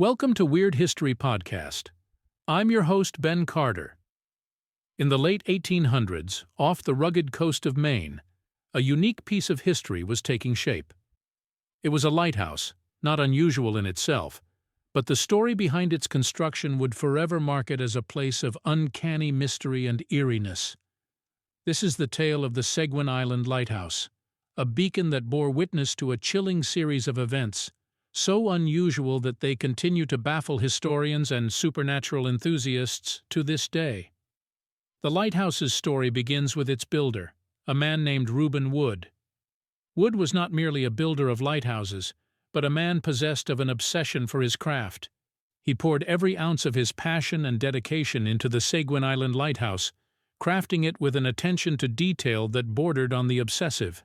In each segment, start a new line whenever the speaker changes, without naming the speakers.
Welcome to Weird History Podcast. I'm your host, Ben Carter. In the late 1800s, off the rugged coast of Maine, a unique piece of history was taking shape. It was a lighthouse, not unusual in itself, but the story behind its construction would forever mark it as a place of uncanny mystery and eeriness. This is the tale of the Seguin Island Lighthouse, a beacon that bore witness to a chilling series of events, so unusual that they continue to baffle historians and supernatural enthusiasts to this day. The lighthouse's story begins with its builder, a man named Reuben Wood. Wood was not merely a builder of lighthouses, but a man possessed of an obsession for his craft. He poured every ounce of his passion and dedication into the Seguin Island Lighthouse, crafting it with an attention to detail that bordered on the obsessive.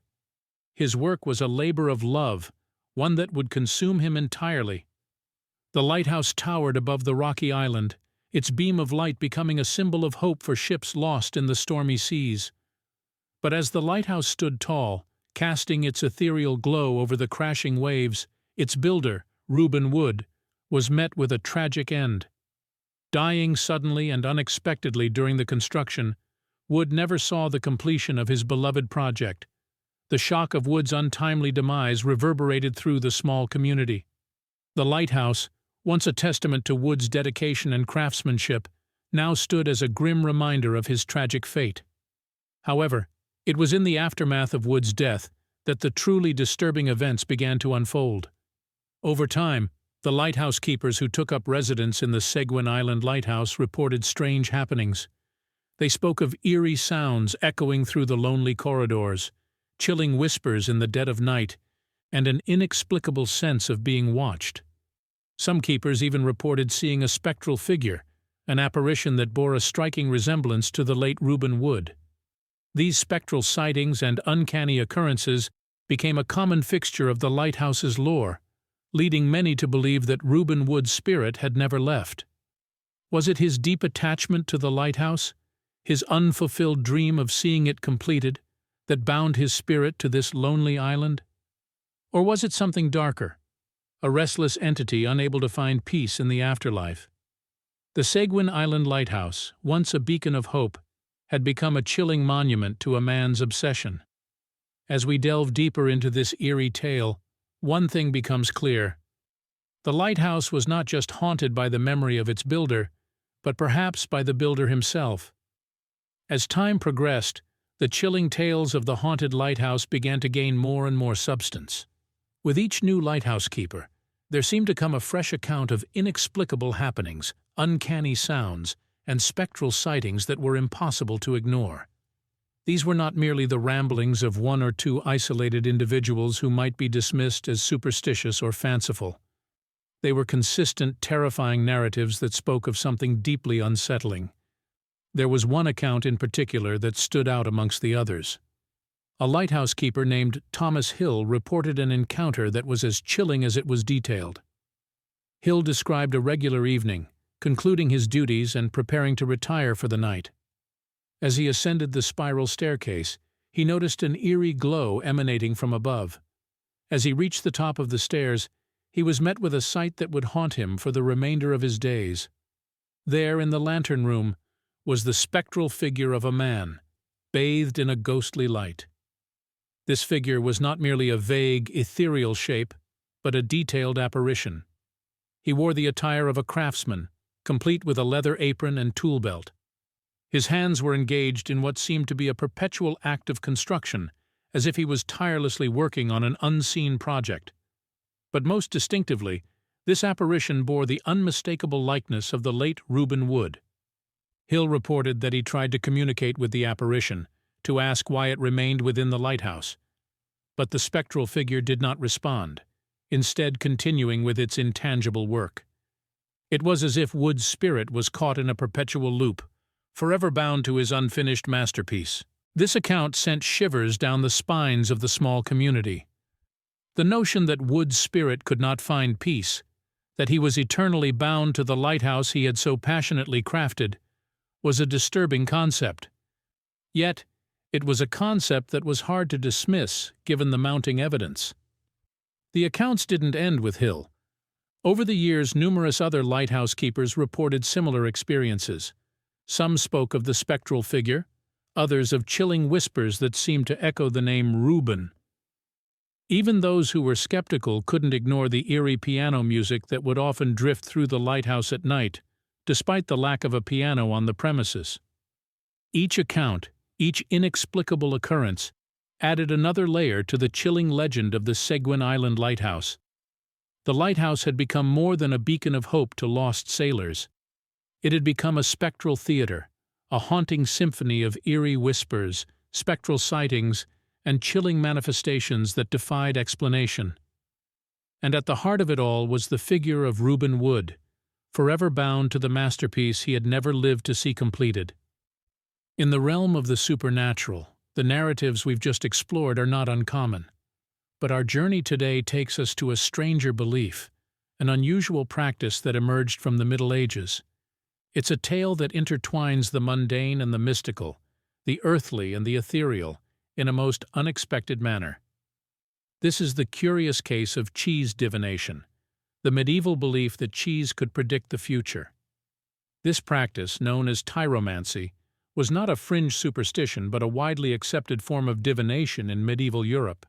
His work was a labor of love, one that would consume him entirely. The lighthouse towered above the rocky island, its beam of light becoming a symbol of hope for ships lost in the stormy seas. But as the lighthouse stood tall, casting its ethereal glow over the crashing waves, its builder, Reuben Wood, was met with a tragic end. Dying suddenly and unexpectedly during the construction, Wood never saw the completion of his beloved project. The shock of Wood's untimely demise reverberated through the small community. The lighthouse, once a testament to Wood's dedication and craftsmanship, now stood as a grim reminder of his tragic fate. However, it was in the aftermath of Wood's death that the truly disturbing events began to unfold. Over time, the lighthouse keepers who took up residence in the Seguin Island Lighthouse reported strange happenings. They spoke of eerie sounds echoing through the lonely corridors, chilling whispers in the dead of night, and an inexplicable sense of being watched. Some keepers even reported seeing a spectral figure, an apparition that bore a striking resemblance to the late Reuben Wood. These spectral sightings and uncanny occurrences became a common fixture of the lighthouse's lore, leading many to believe that Reuben Wood's spirit had never left. Was it his deep attachment to the lighthouse, his unfulfilled dream of seeing it completed, that bound his spirit to this lonely island? Or was it something darker, a restless entity unable to find peace in the afterlife? The Seguin Island Lighthouse, once a beacon of hope, had become a chilling monument to a man's obsession. As we delve deeper into this eerie tale, one thing becomes clear. The lighthouse was not just haunted by the memory of its builder, but perhaps by the builder himself. As time progressed, the chilling tales of the haunted lighthouse began to gain more and more substance. With each new lighthouse keeper, there seemed to come a fresh account of inexplicable happenings, uncanny sounds, and spectral sightings that were impossible to ignore. These were not merely the ramblings of one or two isolated individuals who might be dismissed as superstitious or fanciful. They were consistent, terrifying narratives that spoke of something deeply unsettling. There was one account in particular that stood out amongst the others. A lighthouse keeper named Thomas Hill reported an encounter that was as chilling as it was detailed. Hill described a regular evening, concluding his duties and preparing to retire for the night. As he ascended the spiral staircase, he noticed an eerie glow emanating from above. As he reached the top of the stairs, he was met with a sight that would haunt him for the remainder of his days. There, in the lantern room, was the spectral figure of a man, bathed in a ghostly light. This figure was not merely a vague, ethereal shape, but a detailed apparition. He wore the attire of a craftsman, complete with a leather apron and tool belt. His hands were engaged in what seemed to be a perpetual act of construction, as if he was tirelessly working on an unseen project. But most distinctively, this apparition bore the unmistakable likeness of the late Reuben Wood. Hill reported that he tried to communicate with the apparition, to ask why it remained within the lighthouse. But the spectral figure did not respond, instead continuing with its intangible work. It was as if Wood's spirit was caught in a perpetual loop, forever bound to his unfinished masterpiece. This account sent shivers down the spines of the small community. The notion that Wood's spirit could not find peace, that he was eternally bound to the lighthouse he had so passionately crafted, was a disturbing concept. Yet, it was a concept that was hard to dismiss given the mounting evidence. The accounts didn't end with Hill. Over the years, numerous other lighthouse keepers reported similar experiences. Some spoke of the spectral figure, others of chilling whispers that seemed to echo the name Reuben. Even those who were skeptical couldn't ignore the eerie piano music that would often drift through the lighthouse at night, despite the lack of a piano on the premises. Each account, each inexplicable occurrence, added another layer to the chilling legend of the Seguin Island Lighthouse. The lighthouse had become more than a beacon of hope to lost sailors. It had become a spectral theater, a haunting symphony of eerie whispers, spectral sightings, and chilling manifestations that defied explanation. And at the heart of it all was the figure of Reuben Wood, forever bound to the masterpiece he had never lived to see completed. In the realm of the supernatural, the narratives we've just explored are not uncommon. But our journey today takes us to a stranger belief, an unusual practice that emerged from the Middle Ages. It's a tale that intertwines the mundane and the mystical, the earthly and the ethereal, in a most unexpected manner. This is the curious case of cheese divination, the medieval belief that cheese could predict the future. This practice, known as tyromancy, was not a fringe superstition but a widely accepted form of divination in medieval Europe.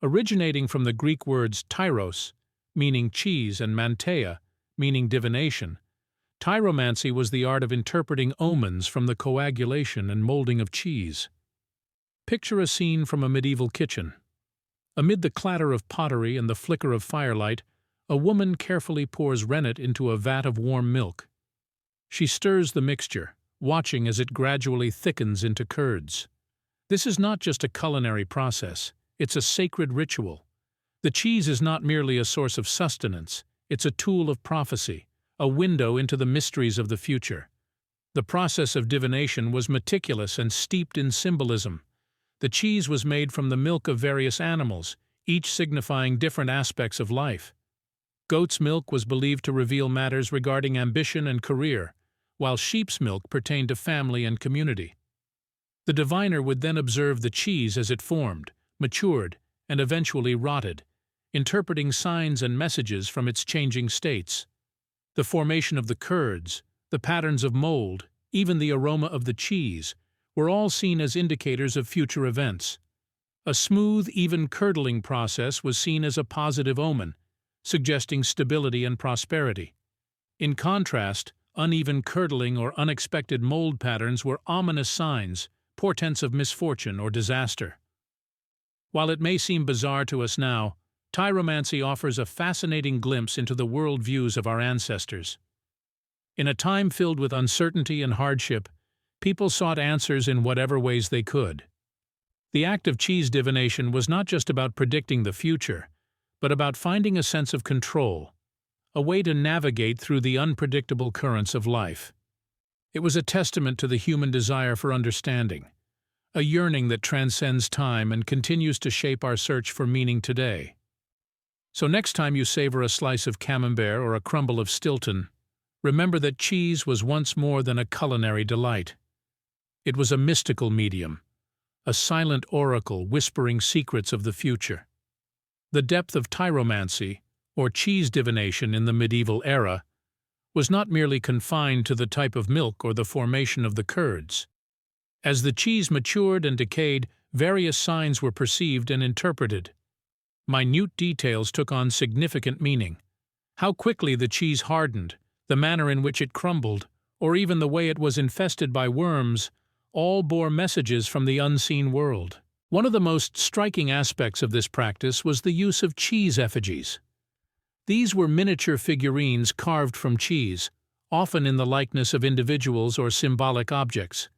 Originating from the Greek words tyros, meaning cheese, and manteia, meaning divination, tyromancy was the art of interpreting omens from the coagulation and molding of cheese. Picture a scene from a medieval kitchen. Amid the clatter of pottery and the flicker of firelight, a woman carefully pours rennet into a vat of warm milk. She stirs the mixture, watching as it gradually thickens into curds. This is not just a culinary process, it's a sacred ritual. The cheese is not merely a source of sustenance, it's a tool of prophecy, a window into the mysteries of the future. The process of divination was meticulous and steeped in symbolism. The cheese was made from the milk of various animals, each signifying different aspects of life. Goat's milk was believed to reveal matters regarding ambition and career, while sheep's milk pertained to family and community. The diviner would then observe the cheese as it formed, matured, and eventually rotted, interpreting signs and messages from its changing states. The formation of the curds, the patterns of mold, even the aroma of the cheese, were all seen as indicators of future events. A smooth, even curdling process was seen as a positive omen, suggesting stability and prosperity. In contrast, uneven curdling or unexpected mold patterns were ominous signs, portents of misfortune or disaster. While it may seem bizarre to us now, tyromancy offers a fascinating glimpse into the worldviews of our ancestors. In a time filled with uncertainty and hardship, people sought answers in whatever ways they could. The act of cheese divination was not just about predicting the future, but about finding a sense of control, a way to navigate through the unpredictable currents of life. It was a testament to the human desire for understanding, a yearning that transcends time and continues to shape our search for meaning today. So next time you savor a slice of camembert or a crumble of Stilton, remember that cheese was once more than a culinary delight. It was a mystical medium, a silent oracle whispering secrets of the future. The depth of tyromancy, or cheese divination in the medieval era, was not merely confined to the type of milk or the formation of the curds. As the cheese matured and decayed, various signs were perceived and interpreted. Minute details took on significant meaning. How quickly the cheese hardened, the manner in which it crumbled, or even the way it was infested by worms, all bore messages from the unseen world. One of the most striking aspects of this practice was the use of cheese effigies. These were miniature figurines carved from cheese, often in the likeness of individuals or symbolic objects.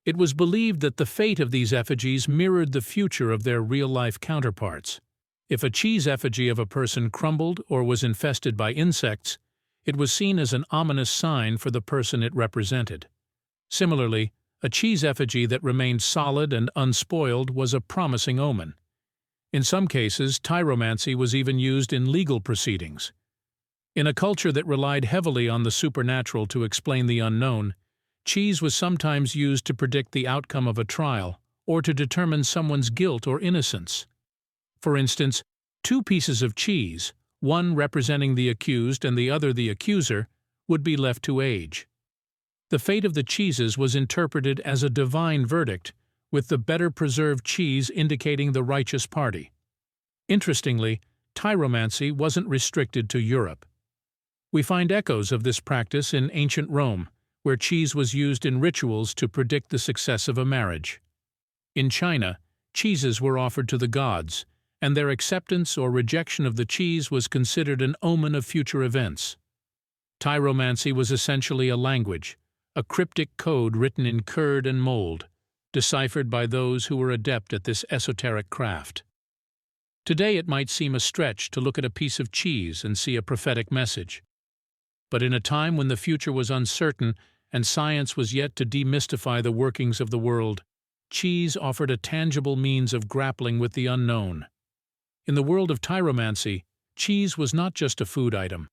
It was believed that the fate of these effigies mirrored the future of their real-life counterparts. If a cheese effigy of a person crumbled or was infested by insects, it was seen as an ominous sign for the person it represented. Similarly, a cheese effigy that remained solid and unspoiled was a promising omen. In some cases, tyromancy was even used in legal proceedings. In a culture that relied heavily on the supernatural to explain the unknown, cheese was sometimes used to predict the outcome of a trial or to determine someone's guilt or innocence. For instance, two pieces of cheese, one representing the accused and the other the accuser, would be left to age. The fate of the cheeses was interpreted as a divine verdict, with the better preserved cheese indicating the righteous party. Interestingly, tyromancy wasn't restricted to Europe. We find echoes of this practice in ancient Rome, where cheese was used in rituals to predict the success of a marriage. In China, cheeses were offered to the gods, and their acceptance or rejection of the cheese was considered an omen of future events. Tyromancy was essentially a language, a cryptic code written in curd and mold, deciphered by those who were adept at this esoteric craft. Today it might seem a stretch to look at a piece of cheese and see a prophetic message. But in a time when the future was uncertain and science was yet to demystify the workings of the world, cheese offered a tangible means of grappling with the unknown. In the world of tyromancy, cheese was not just a food item.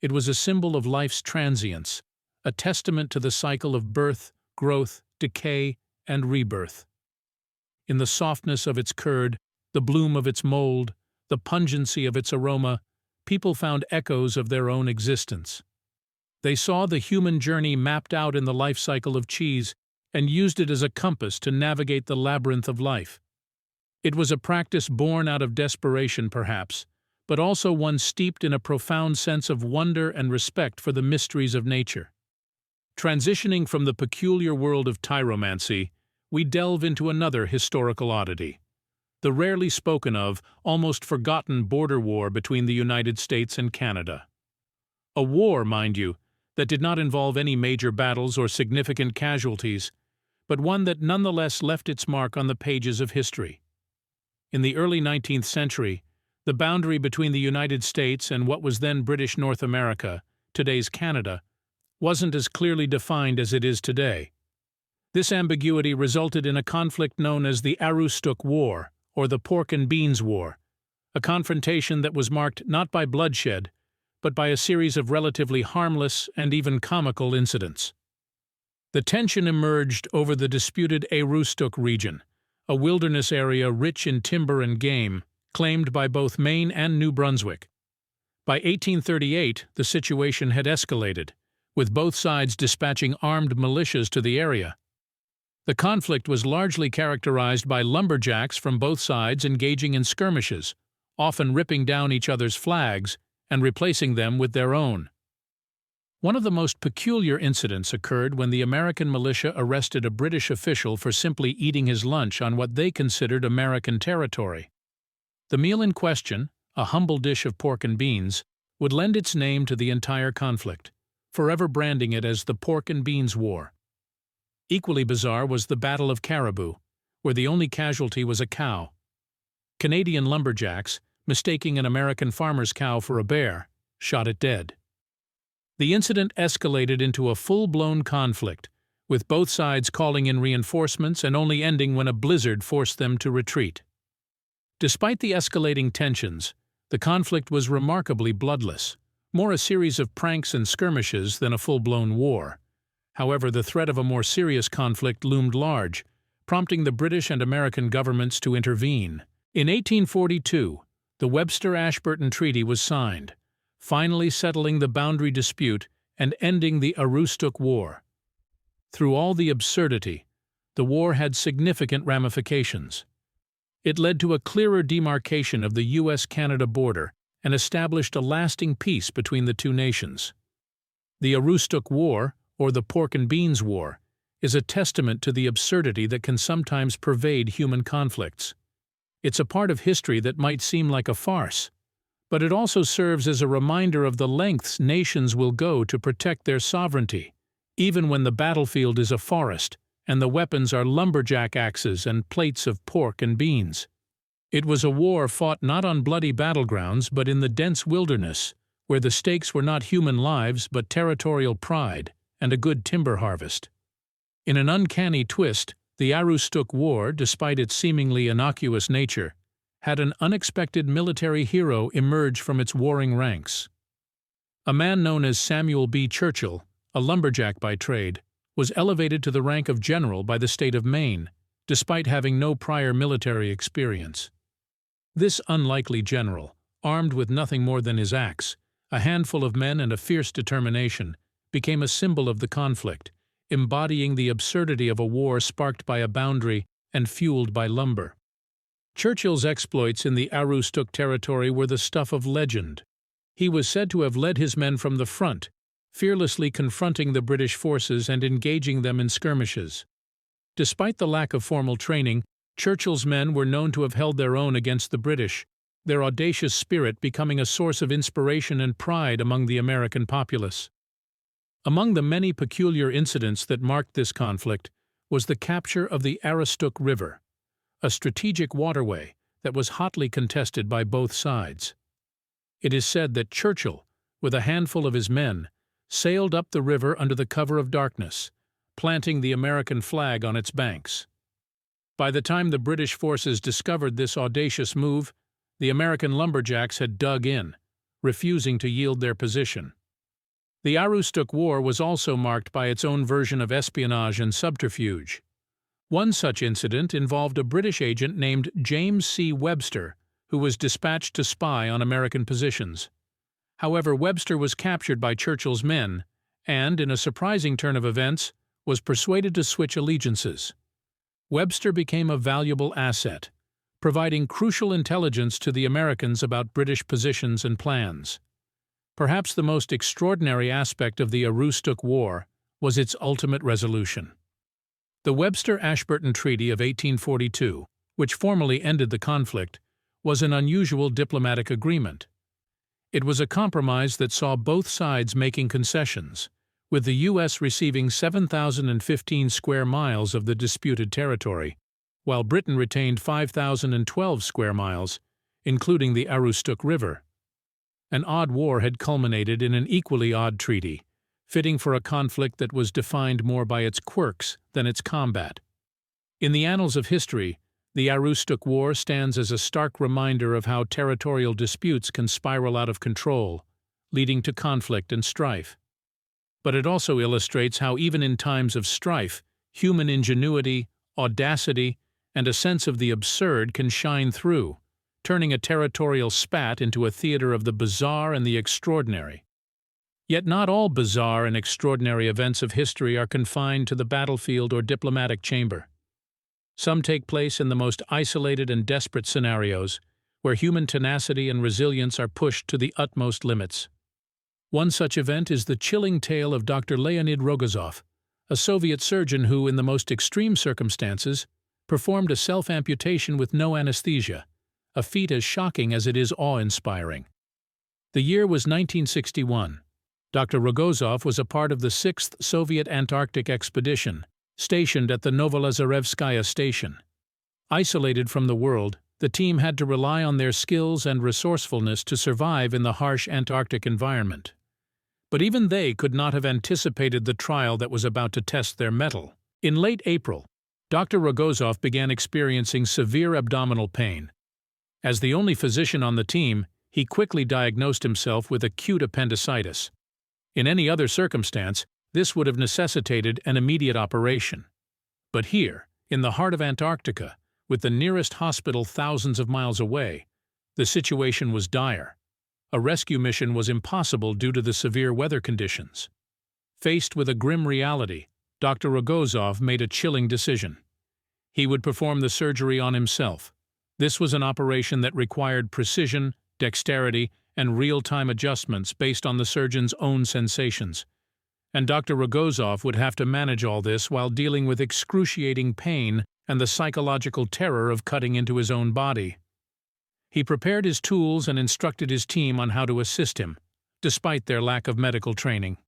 It was a symbol of life's transience, a testament to the cycle of birth, growth, decay, and rebirth. In the softness of its curd, the bloom of its mold, the pungency of its aroma, people found echoes of their own existence. They saw the human journey mapped out in the life cycle of cheese and used it as a compass to navigate the labyrinth of life. It was a practice born out of desperation, perhaps, but also one steeped in a profound sense of wonder and respect for the mysteries of nature. Transitioning from the peculiar world of tyromancy, we delve into another historical oddity: the rarely spoken of, almost forgotten border war between the United States and Canada. A war, mind you, that did not involve any major battles or significant casualties, but one that nonetheless left its mark on the pages of history. In the early 19th century, the boundary between the United States and what was then British North America, today's Canada, wasn't as clearly defined as it is today. This ambiguity resulted in a conflict known as the Aroostook War, or the Pork and Beans War, a confrontation that was marked not by bloodshed, but by a series of relatively harmless and even comical incidents. The tension emerged over the disputed Aroostook region, a wilderness area rich in timber and game, claimed by both Maine and New Brunswick. By 1838, the situation had escalated, with both sides dispatching armed militias to the area. The conflict was largely characterized by lumberjacks from both sides engaging in skirmishes, often ripping down each other's flags and replacing them with their own. One of the most peculiar incidents occurred when the American militia arrested a British official for simply eating his lunch on what they considered American territory. The meal in question, a humble dish of pork and beans, would lend its name to the entire conflict, forever branding it as the Pork and Beans War. Equally bizarre was the Battle of Caribou, where the only casualty was a cow. Canadian lumberjacks, mistaking an American farmer's cow for a bear, shot it dead. The incident escalated into a full-blown conflict, with both sides calling in reinforcements and only ending when a blizzard forced them to retreat. Despite the escalating tensions, the conflict was remarkably bloodless, more a series of pranks and skirmishes than a full-blown war. However, the threat of a more serious conflict loomed large, prompting the British and American governments to intervene. In 1842, the Webster-Ashburton Treaty was signed, finally settling the boundary dispute and ending the Aroostook War. Through all the absurdity, the war had significant ramifications. It led to a clearer demarcation of the U.S.-Canada border and established a lasting peace between the two nations. The Aroostook War, or the Pork and Beans War, is a testament to the absurdity that can sometimes pervade human conflicts. It's a part of history that might seem like a farce, but it also serves as a reminder of the lengths nations will go to protect their sovereignty, even when the battlefield is a forest and the weapons are lumberjack axes and plates of pork and beans. It was a war fought not on bloody battlegrounds but in the dense wilderness, where the stakes were not human lives but territorial pride and a good timber harvest. In an uncanny twist, the Aroostook War, despite its seemingly innocuous nature, had an unexpected military hero emerge from its warring ranks. A man known as Samuel B. Churchill, a lumberjack by trade, was elevated to the rank of general by the state of Maine, despite having no prior military experience. This unlikely general, armed with nothing more than his axe, a handful of men and a fierce determination, became a symbol of the conflict, embodying the absurdity of a war sparked by a boundary and fueled by lumber. Churchill's exploits in the Aroostook territory were the stuff of legend. He was said to have led his men from the front, fearlessly confronting the British forces and engaging them in skirmishes. Despite the lack of formal training, Churchill's men were known to have held their own against the British, their audacious spirit becoming a source of inspiration and pride among the American populace. Among the many peculiar incidents that marked this conflict was the capture of the Aroostook River, a strategic waterway that was hotly contested by both sides. It is said that Churchill, with a handful of his men, sailed up the river under the cover of darkness, planting the American flag on its banks. By the time the British forces discovered this audacious move, the American lumberjacks had dug in, refusing to yield their position. The Aroostook War was also marked by its own version of espionage and subterfuge. One such incident involved a British agent named James C. Webster, who was dispatched to spy on American positions. However, Webster was captured by Churchill's men and, in a surprising turn of events, was persuaded to switch allegiances. Webster became a valuable asset, providing crucial intelligence to the Americans about British positions and plans. Perhaps the most extraordinary aspect of the Aroostook War was its ultimate resolution. The Webster-Ashburton Treaty of 1842, which formally ended the conflict, was an unusual diplomatic agreement. It was a compromise that saw both sides making concessions, with the U.S. receiving 7,015 square miles of the disputed territory, while Britain retained 5,012 square miles, including the Aroostook River. An odd war had culminated in an equally odd treaty, fitting for a conflict that was defined more by its quirks than its combat. In the annals of history, the Aroostook War stands as a stark reminder of how territorial disputes can spiral out of control, leading to conflict and strife. But it also illustrates how even in times of strife, human ingenuity, audacity, and a sense of the absurd can shine through, turning a territorial spat into a theater of the bizarre and the extraordinary. Yet not all bizarre and extraordinary events of history are confined to the battlefield or diplomatic chamber. Some take place in the most isolated and desperate scenarios, where human tenacity and resilience are pushed to the utmost limits. One such event is the chilling tale of Dr. Leonid Rogozov, a Soviet surgeon who, in the most extreme circumstances, performed a self-amputation with no anesthesia, a feat as shocking as it is awe-inspiring. The year was 1961. Dr. Rogozov was a part of the 6th Soviet Antarctic expedition, stationed at the Novolazarevskaya station. Isolated from the world, the team had to rely on their skills and resourcefulness to survive in the harsh Antarctic environment. But even they could not have anticipated the trial that was about to test their mettle. In late April, Dr. Rogozov began experiencing severe abdominal pain. As the only physician on the team, he quickly diagnosed himself with acute appendicitis. In any other circumstance, this would have necessitated an immediate operation. But here, in the heart of Antarctica, with the nearest hospital thousands of miles away, the situation was dire. A rescue mission was impossible due to the severe weather conditions. Faced with a grim reality, Dr. Rogozov made a chilling decision. He would perform the surgery on himself. This was an operation that required precision, dexterity, and real-time adjustments based on the surgeon's own sensations. And Dr. Rogozov would have to manage all this while dealing with excruciating pain and the psychological terror of cutting into his own body. He prepared his tools and instructed his team on how to assist him, despite their lack of medical training.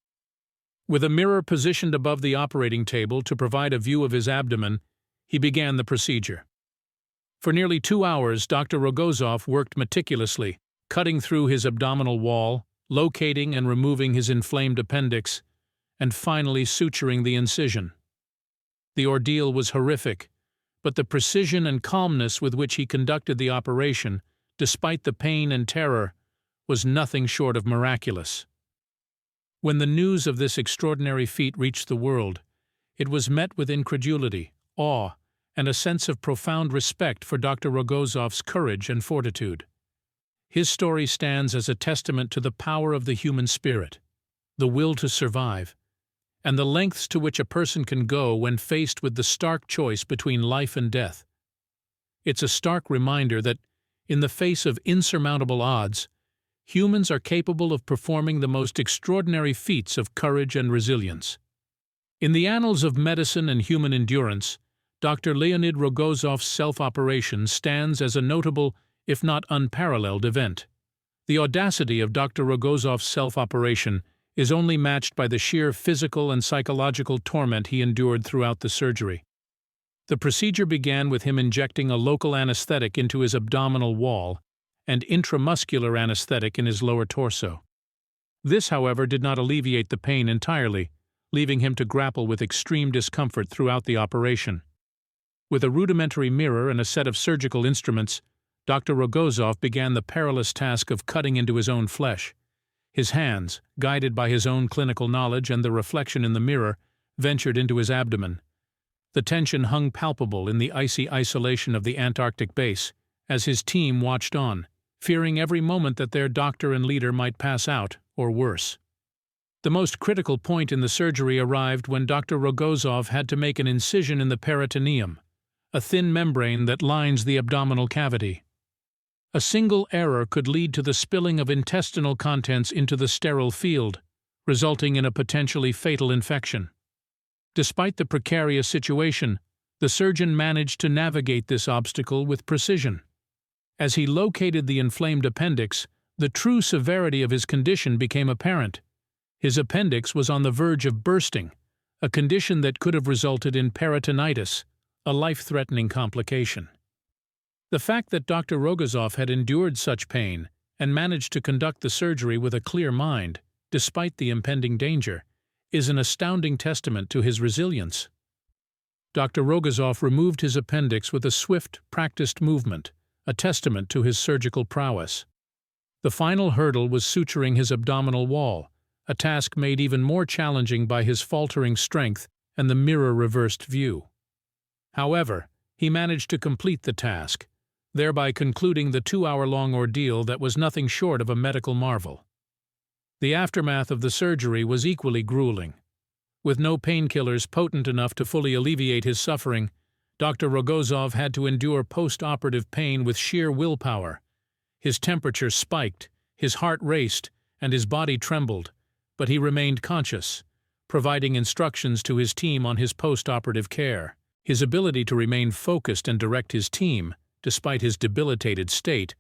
With a mirror positioned above the operating table to provide a view of his abdomen, he began the procedure. For nearly 2 hours, Dr. Rogozov worked meticulously, cutting through his abdominal wall, locating and removing his inflamed appendix, and finally suturing the incision. The ordeal was horrific, but the precision and calmness with which he conducted the operation, despite the pain and terror, was nothing short of miraculous. When the news of this extraordinary feat reached the world, it was met with incredulity, awe, and a sense of profound respect for Dr. Rogozov's courage and fortitude. His story stands as a testament to the power of the human spirit, the will to survive, and the lengths to which a person can go when faced with the stark choice between life and death. It's a stark reminder that, in the face of insurmountable odds, humans are capable of performing the most extraordinary feats of courage and resilience. In the annals of medicine and human endurance, Dr. Leonid Rogozov's self-operation stands as a notable, if not unparalleled, event. The audacity of Dr. Rogozov's self-operation is only matched by the sheer physical and psychological torment he endured throughout the surgery. The procedure began with him injecting a local anesthetic into his abdominal wall and intramuscular anesthetic in his lower torso. This, however, did not alleviate the pain entirely, leaving him to grapple with extreme discomfort throughout the operation. With a rudimentary mirror and a set of surgical instruments, Dr. Rogozov began the perilous task of cutting into his own flesh. His hands, guided by his own clinical knowledge and the reflection in the mirror, ventured into his abdomen. The tension hung palpable in the icy isolation of the Antarctic base, as his team watched on, fearing every moment that their doctor and leader might pass out, or worse. The most critical point in the surgery arrived when Dr. Rogozov had to make an incision in the peritoneum, a thin membrane that lines the abdominal cavity. A single error could lead to the spilling of intestinal contents into the sterile field, resulting in a potentially fatal infection. Despite the precarious situation, the surgeon managed to navigate this obstacle with precision. As he located the inflamed appendix, the true severity of his condition became apparent. His appendix was on the verge of bursting, a condition that could have resulted in peritonitis, a life-threatening complication. The fact that Dr. Rogozov had endured such pain and managed to conduct the surgery with a clear mind, despite the impending danger, is an astounding testament to his resilience. Dr. Rogozov removed his appendix with a swift, practiced movement, a testament to his surgical prowess. The final hurdle was suturing his abdominal wall, a task made even more challenging by his faltering strength and the mirror-reversed view. However, he managed to complete the task, thereby concluding the 2-hour-long ordeal that was nothing short of a medical marvel. The aftermath of the surgery was equally grueling. With no painkillers potent enough to fully alleviate his suffering, Dr. Rogozov had to endure post-operative pain with sheer willpower. His temperature spiked, his heart raced, and his body trembled, but he remained conscious, providing instructions to his team on his post-operative care. His ability to remain focused and direct his team, despite his debilitated state,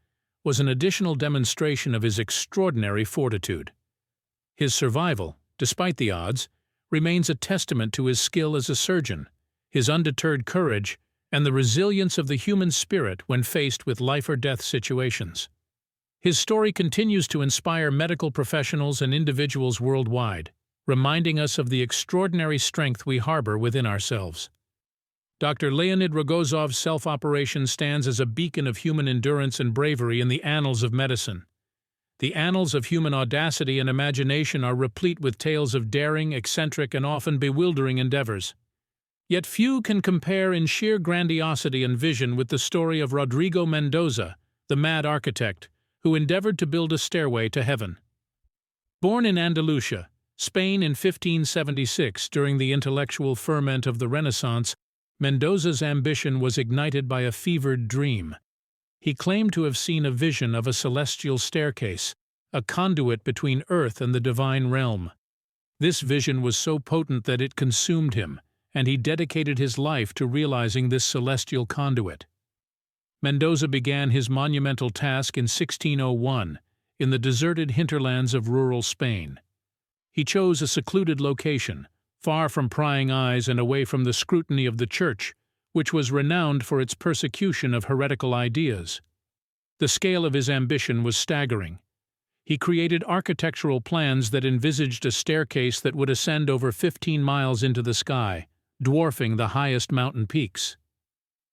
was an additional demonstration of his extraordinary fortitude. His survival, despite the odds, remains a testament to his skill as a surgeon, his undeterred courage, and the resilience of the human spirit when faced with life-or-death situations. His story continues to inspire medical professionals and individuals worldwide, reminding us of the extraordinary strength we harbor within ourselves. Dr. Leonid Rogozov's self-operation stands as a beacon of human endurance and bravery in the annals of medicine. The annals of human audacity and imagination are replete with tales of daring, eccentric, and often bewildering endeavors. Yet few can compare in sheer grandiosity and vision with the story of Rodrigo Mendoza, the mad architect, who endeavored to build a stairway to heaven. Born in Andalusia, Spain in 1576 during the intellectual ferment of the Renaissance, Mendoza's ambition was ignited by a fevered dream. He claimed to have seen a vision of a celestial staircase, a conduit between earth and the divine realm. This vision was so potent that it consumed him, and he dedicated his life to realizing this celestial conduit. Mendoza began his monumental task in 1601, in the deserted hinterlands of rural Spain. He chose a secluded location, far from prying eyes and away from the scrutiny of the Church, which was renowned for its persecution of heretical ideas. The scale of his ambition was staggering. He created architectural plans that envisaged a staircase that would ascend over 15 miles into the sky, dwarfing the highest mountain peaks.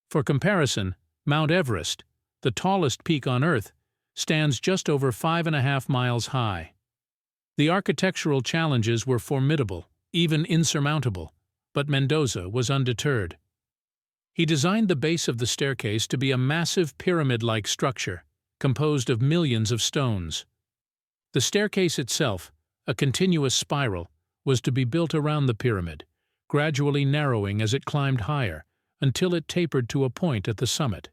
For comparison, Mount Everest, the tallest peak on Earth, stands just over 5.5 miles high. The architectural challenges were formidable, even insurmountable, but Mendoza was undeterred. He designed the base of the staircase to be a massive pyramid-like structure, composed of millions of stones. The staircase itself, a continuous spiral, was to be built around the pyramid, gradually narrowing as it climbed higher, until it tapered to a point at the summit.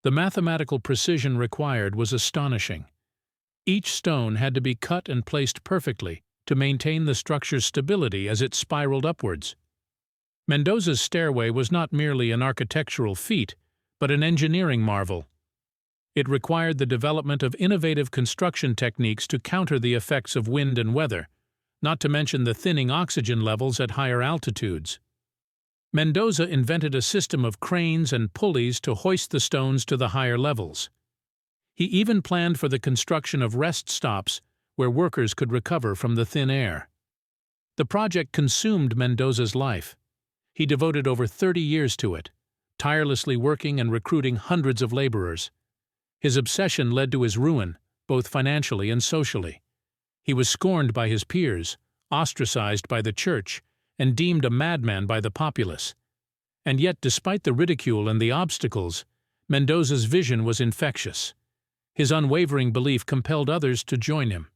The mathematical precision required was astonishing. Each stone had to be cut and placed perfectly to maintain the structure's stability as it spiraled upwards. Mendoza's stairway was not merely an architectural feat, but an engineering marvel. It required the development of innovative construction techniques to counter the effects of wind and weather, not to mention the thinning oxygen levels at higher altitudes. Mendoza invented a system of cranes and pulleys to hoist the stones to the higher levels. He even planned for the construction of rest stops where workers could recover from the thin air. The project consumed Mendoza's life. He devoted over 30 years to it, tirelessly working and recruiting hundreds of laborers. His obsession led to his ruin, both financially and socially. He was scorned by his peers, ostracized by the church, and deemed a madman by the populace. And yet, despite the ridicule and the obstacles, Mendoza's vision was infectious. His unwavering belief compelled others to join him.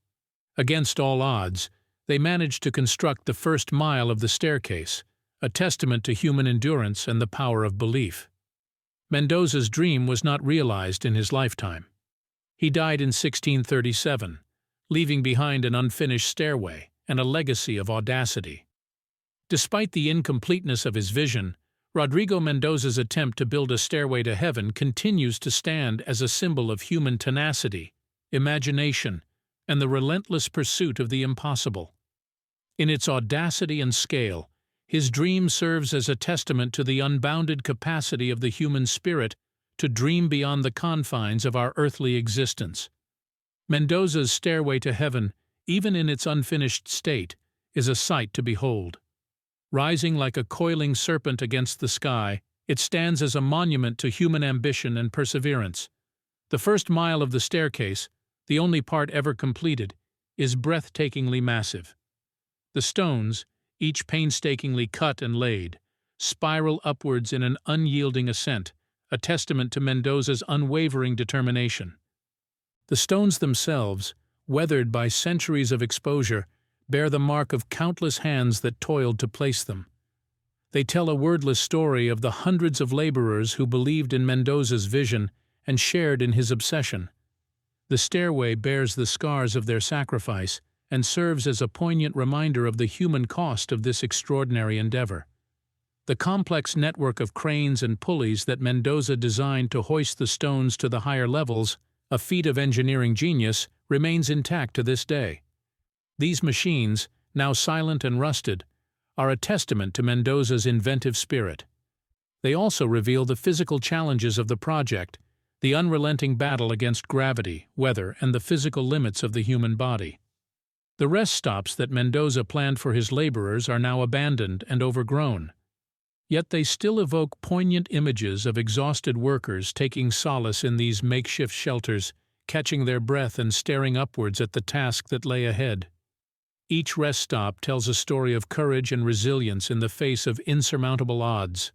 Against all odds, they managed to construct the first mile of the staircase, a testament to human endurance and the power of belief. Mendoza's dream was not realized in his lifetime. He died in 1637, leaving behind an unfinished stairway and a legacy of audacity. Despite the incompleteness of his vision, Rodrigo Mendoza's attempt to build a stairway to heaven continues to stand as a symbol of human tenacity, imagination, and the relentless pursuit of the impossible. In its audacity and scale, his dream serves as a testament to the unbounded capacity of the human spirit to dream beyond the confines of our earthly existence. Mendoza's stairway to heaven, even in its unfinished state, is a sight to behold. Rising like a coiling serpent against the sky, it stands as a monument to human ambition and perseverance. The first mile of the staircase, the only part ever completed, is breathtakingly massive. The stones, each painstakingly cut and laid, spiral upwards in an unyielding ascent, a testament to Mendoza's unwavering determination. The stones themselves, weathered by centuries of exposure, bear the mark of countless hands that toiled to place them. They tell a wordless story of the hundreds of laborers who believed in Mendoza's vision and shared in his obsession. The stairway bears the scars of their sacrifice and serves as a poignant reminder of the human cost of this extraordinary endeavor. The complex network of cranes and pulleys that Mendoza designed to hoist the stones to the higher levels, a feat of engineering genius, remains intact to this day. These machines, now silent and rusted, are a testament to Mendoza's inventive spirit. They also reveal the physical challenges of the project, the unrelenting battle against gravity, weather, and the physical limits of the human body. The rest stops that Mendoza planned for his laborers are now abandoned and overgrown. Yet they still evoke poignant images of exhausted workers taking solace in these makeshift shelters, catching their breath and staring upwards at the task that lay ahead. Each rest stop tells a story of courage and resilience in the face of insurmountable odds.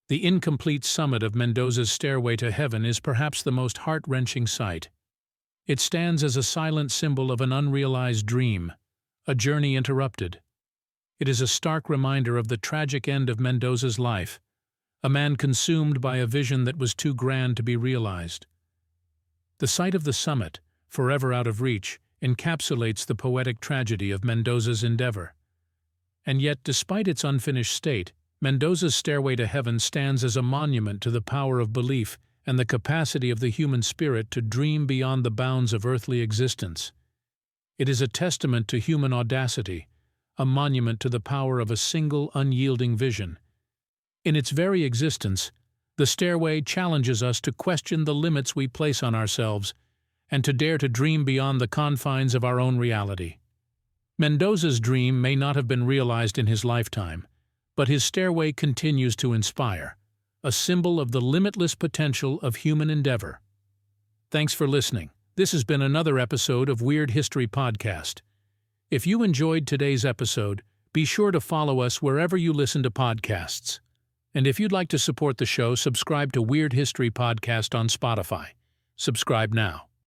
The incomplete summit of Mendoza's stairway to heaven is perhaps the most heart-wrenching sight. It stands as a silent symbol of an unrealized dream, a journey interrupted. It is a stark reminder of the tragic end of Mendoza's life, a man consumed by a vision that was too grand to be realized. The sight of the summit, forever out of reach, encapsulates the poetic tragedy of Mendoza's endeavor. And yet, despite its unfinished state, Mendoza's stairway to heaven stands as a monument to the power of belief and the capacity of the human spirit to dream beyond the bounds of earthly existence. It is a testament to human audacity, a monument to the power of a single, unyielding vision. In its very existence, the stairway challenges us to question the limits we place on ourselves and to dare to dream beyond the confines of our own reality. Mendoza's dream may not have been realized in his lifetime, but his stairway continues to inspire, a symbol of the limitless potential of human endeavor. Thanks for listening. This has been another episode of Weird History Podcast. If you enjoyed today's episode, be sure to follow us wherever you listen to podcasts. And if you'd like to support the show, subscribe to Weird History Podcast on Spotify. Subscribe now.